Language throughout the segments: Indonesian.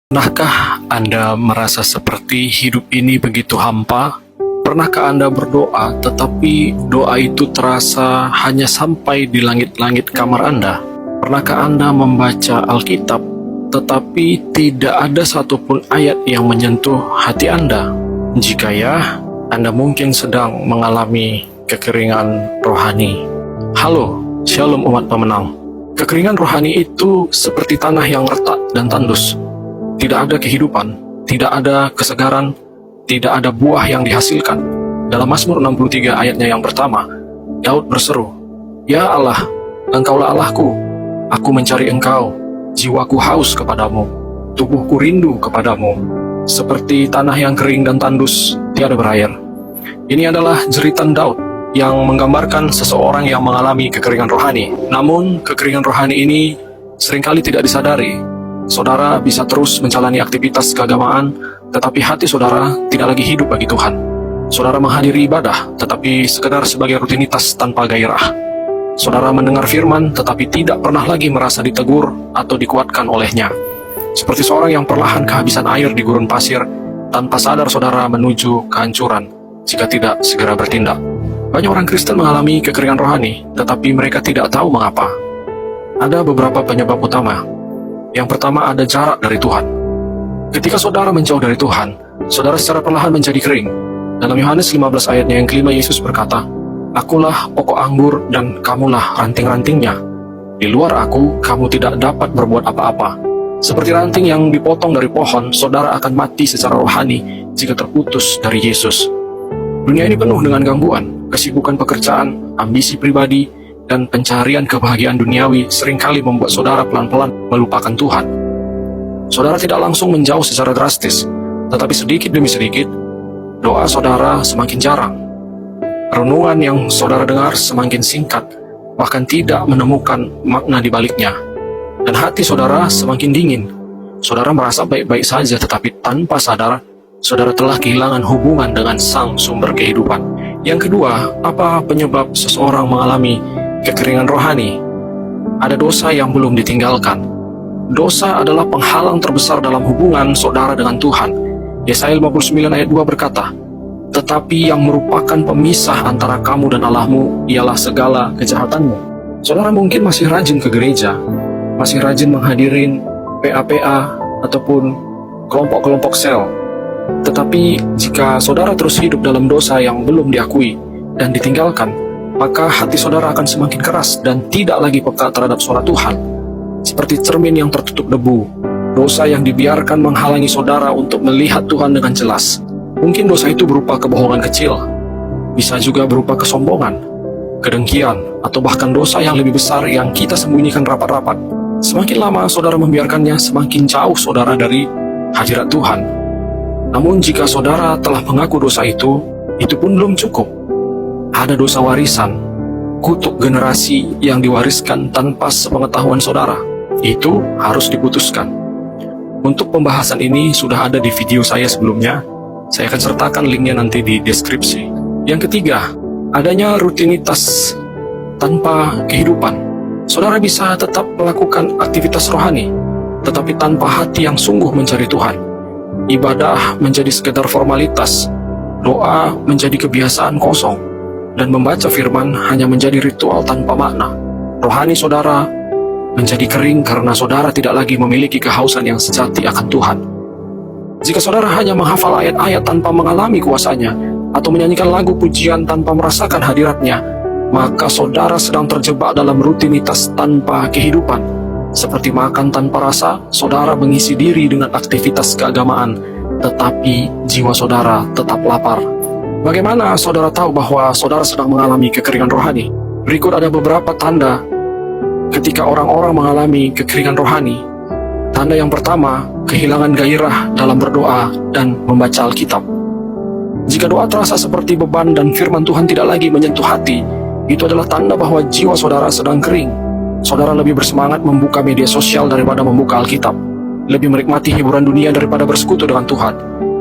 Pernahkah Anda merasa seperti hidup ini begitu hampa? Pernahkah Anda berdoa, tetapi doa itu terasa hanya sampai di langit-langit kamar Anda? Pernahkah Anda membaca Alkitab, tetapi tidak ada satupun ayat yang menyentuh hati Anda? Jika ya, Anda mungkin sedang mengalami kekeringan rohani. Halo, Shalom umat pemenang. Kekeringan rohani itu seperti tanah yang retak dan tandus. Tidak ada kehidupan, tidak ada kesegaran, tidak ada buah yang dihasilkan. Dalam Mazmur 63 ayatnya yang pertama, Daud berseru, "Ya Allah, Engkaulah Allahku, aku mencari Engkau, jiwaku haus kepadamu, tubuhku rindu kepadamu, seperti tanah yang kering dan tandus, tiada berair." Ini adalah jeritan Daud yang menggambarkan seseorang yang mengalami kekeringan rohani. Namun, kekeringan rohani ini seringkali tidak disadari. Saudara bisa terus menjalani aktivitas keagamaan, tetapi hati saudara tidak lagi hidup bagi Tuhan. Saudara menghadiri ibadah, tetapi sekedar sebagai rutinitas tanpa gairah. Saudara mendengar firman, tetapi tidak pernah lagi merasa ditegur atau dikuatkan olehnya. Seperti seorang yang perlahan kehabisan air di gurun pasir, tanpa sadar saudara menuju kehancuran jika tidak segera bertindak. Banyak orang Kristen mengalami kekeringan rohani, tetapi mereka tidak tahu mengapa. Ada beberapa penyebab utama. Yang pertama, ada jarak dari Tuhan. Ketika saudara menjauh dari Tuhan, saudara secara perlahan menjadi kering. Dalam Yohanes 15 ayatnya yang kelima, Yesus berkata, "Akulah pokok anggur dan kamulah ranting-rantingnya. Di luar aku, kamu tidak dapat berbuat apa-apa." Seperti ranting yang dipotong dari pohon, saudara akan mati secara rohani jika terputus dari Yesus. Dunia ini penuh dengan gangguan, kesibukan pekerjaan, ambisi pribadi, dan pencarian kebahagiaan duniawi seringkali membuat saudara pelan-pelan melupakan Tuhan. Saudara tidak langsung menjauh secara drastis, tetapi sedikit demi sedikit, doa saudara semakin jarang. Renungan yang saudara dengar semakin singkat, bahkan tidak menemukan makna di baliknya. Dan hati saudara semakin dingin. Saudara merasa baik-baik saja, tetapi tanpa sadar, saudara telah kehilangan hubungan dengan sang sumber kehidupan. Yang kedua, apa penyebab seseorang mengalami kekeringan rohani? Ada dosa yang belum ditinggalkan. Dosa adalah penghalang terbesar dalam hubungan saudara dengan Tuhan. Yesaya 59 ayat 2 berkata, "Tetapi yang merupakan pemisah antara kamu dan Allahmu ialah segala kejahatanmu." Saudara mungkin masih rajin ke gereja, masih rajin menghadirin PA-PA ataupun kelompok-kelompok sel. Tetapi jika saudara terus hidup dalam dosa yang belum diakui dan ditinggalkan, maka hati saudara akan semakin keras dan tidak lagi peka terhadap suara Tuhan. Seperti cermin yang tertutup debu, dosa yang dibiarkan menghalangi saudara untuk melihat Tuhan dengan jelas. Mungkin dosa itu berupa kebohongan kecil, bisa juga berupa kesombongan, kedengkian, atau bahkan dosa yang lebih besar yang kita sembunyikan rapat-rapat. Semakin lama saudara membiarkannya, semakin jauh saudara dari hadirat Tuhan. Namun jika saudara telah mengaku dosa itu pun belum cukup. Ada dosa warisan, kutuk generasi yang diwariskan tanpa sepengetahuan saudara. Itu harus diputuskan. Untuk pembahasan ini sudah ada di video saya sebelumnya. Saya akan sertakan linknya nanti di deskripsi. Yang ketiga, adanya rutinitas tanpa kehidupan. Saudara bisa tetap melakukan aktivitas rohani, tetapi tanpa hati yang sungguh mencari Tuhan. Ibadah menjadi sekedar formalitas, doa menjadi kebiasaan kosong, dan membaca firman hanya menjadi ritual tanpa makna. Rohani saudara menjadi kering karena saudara tidak lagi memiliki kehausan yang sejati akan Tuhan. Jika saudara hanya menghafal ayat-ayat tanpa mengalami kuasanya, atau menyanyikan lagu pujian tanpa merasakan hadiratnya, maka saudara sedang terjebak dalam rutinitas tanpa kehidupan. Seperti makan tanpa rasa, saudara mengisi diri dengan aktivitas keagamaan, tetapi jiwa saudara tetap lapar. Bagaimana saudara tahu bahwa saudara sedang mengalami kekeringan rohani? Berikut ada beberapa tanda ketika orang-orang mengalami kekeringan rohani. Tanda yang pertama, kehilangan gairah dalam berdoa dan membaca Alkitab. Jika doa terasa seperti beban dan firman Tuhan tidak lagi menyentuh hati, itu adalah tanda bahwa jiwa saudara sedang kering. Saudara lebih bersemangat membuka media sosial daripada membuka Alkitab, lebih menikmati hiburan dunia daripada bersekutu dengan Tuhan.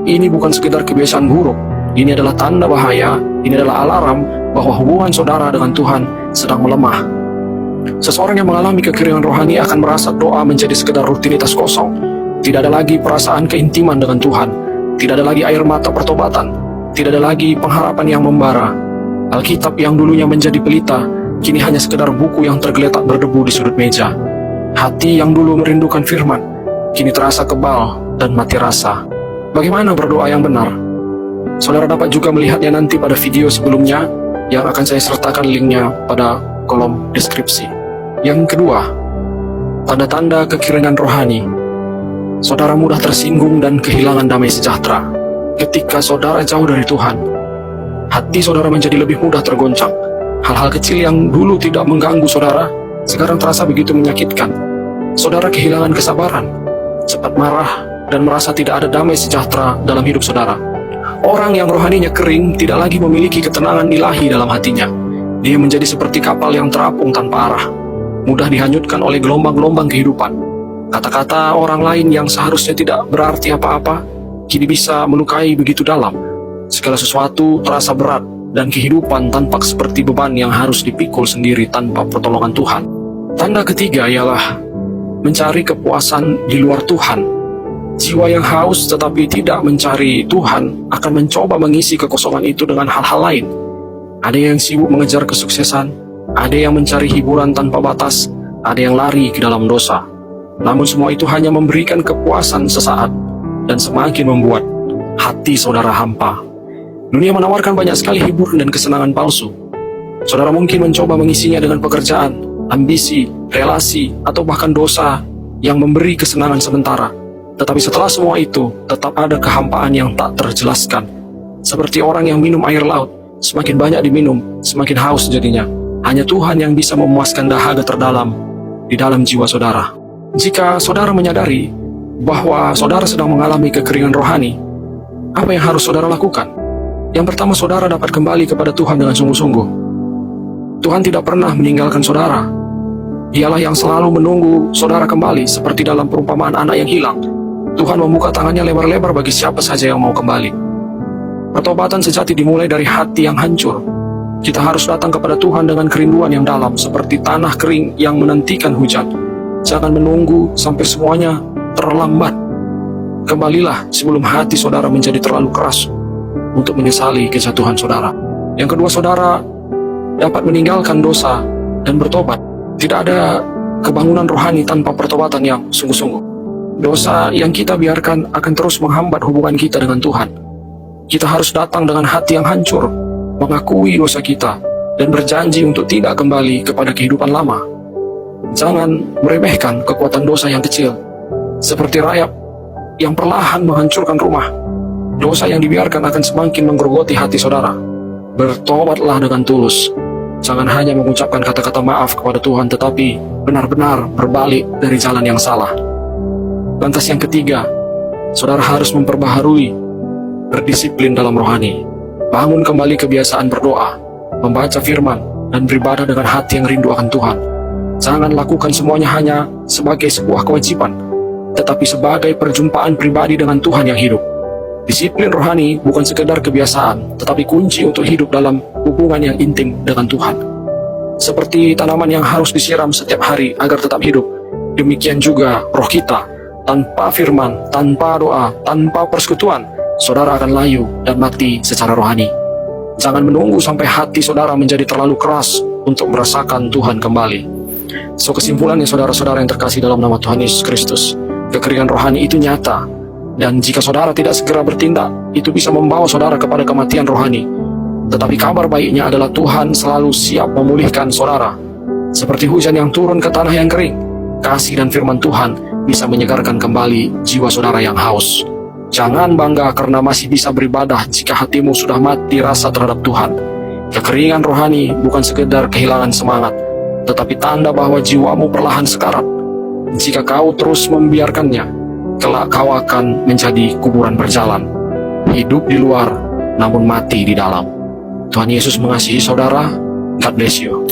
Ini bukan sekedar kebiasaan buruk. Ini adalah tanda bahaya, ini adalah alarm bahwa hubungan saudara dengan Tuhan sedang melemah. Seseorang yang mengalami kekeringan rohani akan merasa doa menjadi sekedar rutinitas kosong, Tidak ada lagi perasaan keintiman dengan Tuhan. Tidak ada lagi air mata pertobatan. Tidak ada lagi pengharapan yang membara. Alkitab yang dulunya menjadi pelita, kini hanya sekedar buku yang tergeletak berdebu di sudut meja. Hati yang dulu merindukan firman, kini terasa kebal dan mati rasa. Bagaimana berdoa yang benar? Saudara dapat juga melihatnya nanti pada video sebelumnya yang akan saya sertakan linknya pada kolom deskripsi. Yang kedua, tanda-tanda kekeringan rohani. Saudara mudah tersinggung dan kehilangan damai sejahtera ketika saudara jauh dari Tuhan. Hati saudara menjadi lebih mudah tergoncang. Hal-hal kecil yang dulu tidak mengganggu saudara, sekarang terasa begitu menyakitkan. Saudara kehilangan kesabaran, cepat marah, dan merasa tidak ada damai sejahtera dalam hidup saudara. Orang yang rohaninya kering tidak lagi memiliki ketenangan ilahi dalam hatinya. Dia menjadi seperti kapal yang terapung tanpa arah, mudah dihanyutkan oleh gelombang-gelombang kehidupan. Kata-kata orang lain yang seharusnya tidak berarti apa-apa, kini bisa melukai begitu dalam. Segala sesuatu terasa berat, dan kehidupan tampak seperti beban yang harus dipikul sendiri tanpa pertolongan Tuhan. Tanda ketiga ialah mencari kepuasan di luar Tuhan. Jiwa yang haus tetapi tidak mencari Tuhan akan mencoba mengisi kekosongan itu dengan hal-hal lain. Ada yang sibuk mengejar kesuksesan, ada yang mencari hiburan tanpa batas, ada yang lari ke dalam dosa. Namun semua itu hanya memberikan kepuasan sesaat dan semakin membuat hati saudara hampa. Dunia menawarkan banyak sekali hiburan dan kesenangan palsu. Saudara mungkin mencoba mengisinya dengan pekerjaan, ambisi, relasi, atau bahkan dosa yang memberi kesenangan sementara. Tetapi setelah semua itu, tetap ada kehampaan yang tak terjelaskan. Seperti orang yang minum air laut, semakin banyak diminum, semakin haus jadinya. Hanya Tuhan yang bisa memuaskan dahaga terdalam di dalam jiwa saudara. Jika saudara menyadari bahwa saudara sedang mengalami kekeringan rohani, apa yang harus saudara lakukan? Yang pertama, saudara dapat kembali kepada Tuhan dengan sungguh-sungguh. Tuhan tidak pernah meninggalkan saudara. Dialah yang selalu menunggu saudara kembali, seperti dalam perumpamaan anak yang hilang. Tuhan membuka tangannya lebar-lebar bagi siapa saja yang mau kembali. Pertobatan sejati dimulai dari hati yang hancur. Kita harus datang kepada Tuhan dengan kerinduan yang dalam, seperti tanah kering yang menantikan hujan. Jangan menunggu sampai semuanya terlambat. Kembalilah sebelum hati saudara menjadi terlalu keras untuk menyesali kejatuhan saudara. Yang kedua, saudara dapat meninggalkan dosa dan bertobat. Tidak ada kebangunan rohani tanpa pertobatan yang sungguh-sungguh. Dosa yang kita biarkan akan terus menghambat hubungan kita dengan Tuhan. Kita harus datang dengan hati yang hancur, mengakui dosa kita, dan berjanji untuk tidak kembali kepada kehidupan lama. Jangan meremehkan kekuatan dosa yang kecil, seperti rayap yang perlahan menghancurkan rumah. Dosa yang dibiarkan akan semakin menggerogoti hati saudara. Bertobatlah dengan tulus. Jangan hanya mengucapkan kata-kata maaf kepada Tuhan, tetapi benar-benar berbalik dari jalan yang salah. Lantas yang ketiga, saudara harus memperbaharui berdisiplin dalam rohani. Bangun kembali kebiasaan berdoa, membaca firman, dan beribadah dengan hati yang rindu akan Tuhan. Jangan lakukan semuanya hanya sebagai sebuah kewajiban, tetapi sebagai perjumpaan pribadi dengan Tuhan yang hidup. Disiplin rohani bukan sekedar kebiasaan, tetapi kunci untuk hidup dalam hubungan yang intim dengan Tuhan. Seperti tanaman yang harus disiram setiap hari agar tetap hidup, demikian juga roh kita. Tanpa firman, tanpa doa, tanpa persekutuan, saudara akan layu dan mati secara rohani. Jangan menunggu sampai hati saudara menjadi terlalu keras untuk merasakan Tuhan kembali. So, kesimpulannya saudara-saudara yang terkasih dalam nama Tuhan Yesus Kristus, kekeringan rohani itu nyata, dan jika saudara tidak segera bertindak, itu bisa membawa saudara kepada kematian rohani. Tetapi kabar baiknya adalah Tuhan selalu siap memulihkan saudara. Seperti hujan yang turun ke tanah yang kering, kasih dan firman Tuhan bisa menyegarkan kembali jiwa saudara yang haus. Jangan bangga karena masih bisa beribadah jika hatimu sudah mati rasa terhadap Tuhan. Kekeringan rohani bukan sekedar kehilangan semangat, tetapi tanda bahwa jiwamu perlahan sekarat. Jika kau terus membiarkannya, kelak kau akan menjadi kuburan berjalan, hidup di luar namun mati di dalam. Tuhan Yesus mengasihi saudara. God bless you.